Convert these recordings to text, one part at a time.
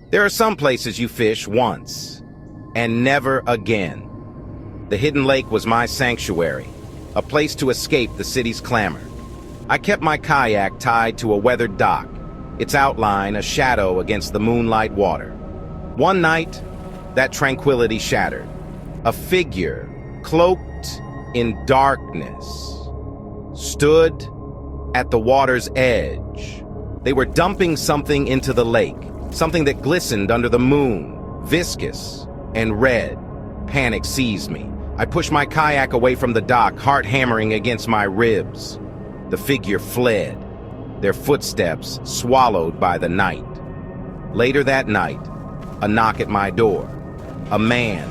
There are some places you fish once and never again. The hidden lake was my sanctuary, a place to escape the city's clamor. I kept my kayak tied to a weathered dock, its outline a shadow against the moonlight water. One night, that tranquility shattered. A figure, cloaked in darkness, stood at the water's edge. They were dumping something into the lake, something that glistened under the moon, viscous and red. Panic seized me. I pushed my kayak away from the dock, heart hammering against my ribs. The figure fled, their footsteps swallowed by the night. Later that night, a knock at my door. A man,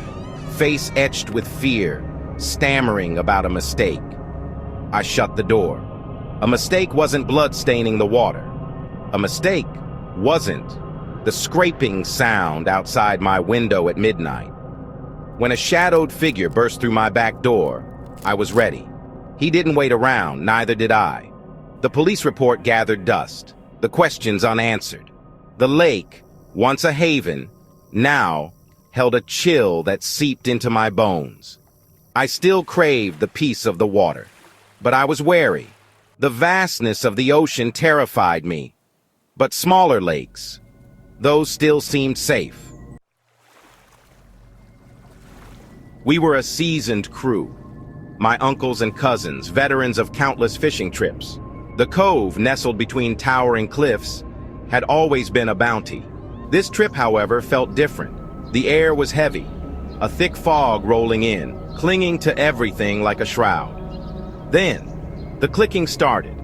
face etched with fear, stammering about a mistake. I shut the door. A mistake wasn't blood staining the water. A mistake wasn't the scraping sound outside my window at midnight. When a shadowed figure burst through my back door, I was ready. He didn't wait around, neither did I. The police report gathered dust, the questions unanswered. The lake, once a haven, now held a chill that seeped into my bones. I still craved the peace of the water, but I was wary. The vastness of the ocean terrified me. But smaller lakes, those still seemed safe. We were a seasoned crew. My uncles and cousins, veterans of countless fishing trips. The cove, nestled between towering cliffs, had always been a bounty. This trip, however, felt different. The air was heavy, a thick fog rolling in, clinging to everything like a shroud. Then, the clicking started.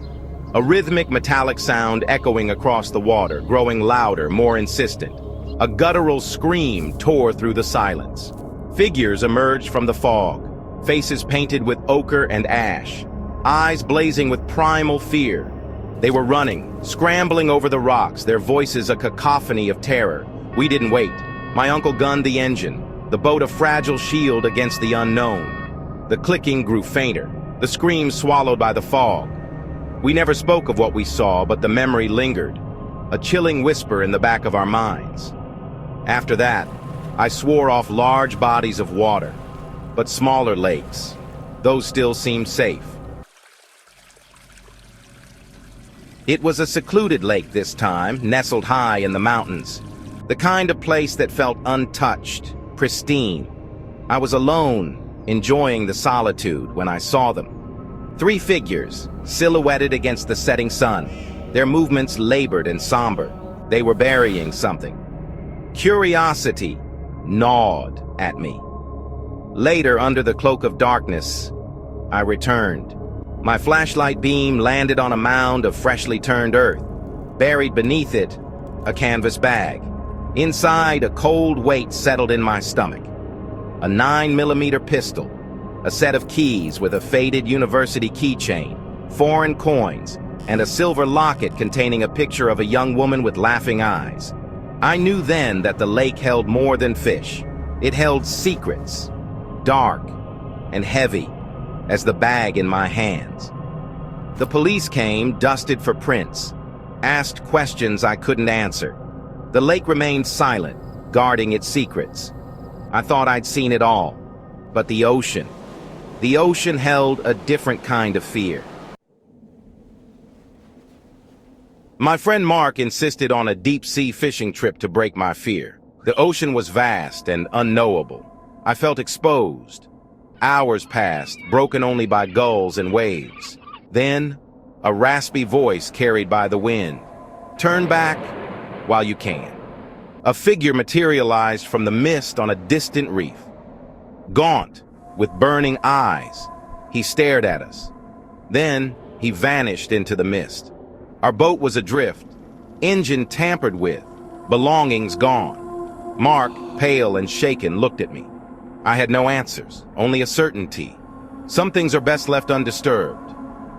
A rhythmic metallic sound echoing across the water, growing louder, more insistent. A guttural scream tore through the silence. Figures emerged from the fog, faces painted with ochre and ash, eyes blazing with primal fear. They were running, scrambling over the rocks, their voices a cacophony of terror. We didn't wait. My uncle gunned the engine, the boat a fragile shield against the unknown. The clicking grew fainter, the screams swallowed by the fog. We never spoke of what we saw, but the memory lingered, a chilling whisper in the back of our minds. After that, I swore off large bodies of water, but smaller lakes, those still seemed safe. It was a secluded lake this time, nestled high in the mountains, the kind of place that felt untouched, pristine. I was alone, enjoying the solitude when I saw them. 3 figures, silhouetted against the setting sun, their movements labored and somber. They were burying something. Curiosity gnawed at me. Later, under the cloak of darkness, I returned. My flashlight beam landed on a mound of freshly turned earth. Buried beneath it, a canvas bag. Inside, a cold weight settled in my stomach. A 9mm pistol, a set of keys with a faded university keychain, foreign coins, and a silver locket containing a picture of a young woman with laughing eyes. I knew then that the lake held more than fish. It held secrets, dark and heavy as the bag in my hands. The police came, dusted for prints, asked questions I couldn't answer. The lake remained silent, guarding its secrets. I thought I'd seen it all, but the ocean held a different kind of fear. My friend Mark insisted on a deep-sea fishing trip to break my fear. The ocean was vast and unknowable. I felt exposed. Hours passed, broken only by gulls and waves. Then, a raspy voice carried by the wind. Turn back while you can. A figure materialized from the mist on a distant reef. Gaunt, with burning eyes, he stared at us. Then, he vanished into the mist. Our boat was adrift, engine tampered with, belongings gone. Mark, pale and shaken, looked at me. I had no answers, only a certainty. Some things are best left undisturbed.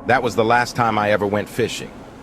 That was the last time I ever went fishing.